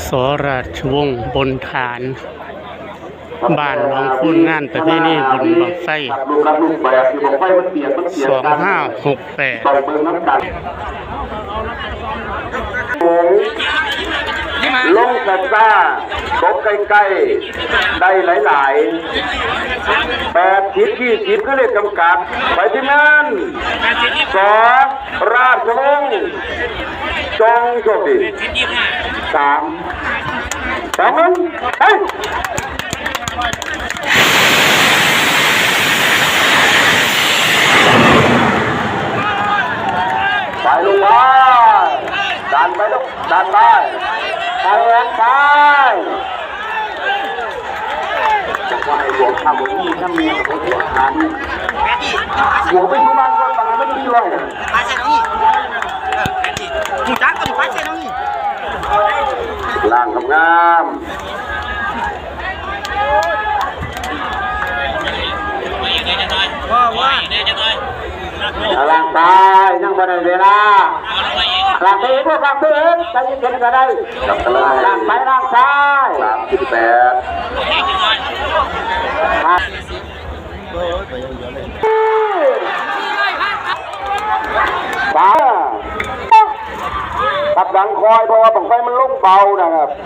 สราชวงศ์บนฐานบ้านหนองคุณงานประเพณีบุญบั้งไฟ2568ลงสัตว์ซ่าตกใกล้ๆได้หลายๆ80-20ก็เลยจำกัดไปที่นั่น2ราชวงศ์จงโชคดี3มันเฮ้ยไปลงมาดันไปลูกดันไปไปแรงไปจะว่าไอ้หัวข้าวหัวนี่ถ้ามีหัวขานี่หัวไปทุกมันก็ตายไม่ได้ด้วยไปเส้นนี้ถูกจักก็ถูกไปเส้นนี้ล่างงามล่างตายนั่งบนเวลาล่างไปพวกล่างไปเองใจเย็นๆก็ได้ล่างไปล่างซ้ายตับดังคอยเพราะว่าบังไฟมันลุ่มเบานะครับ445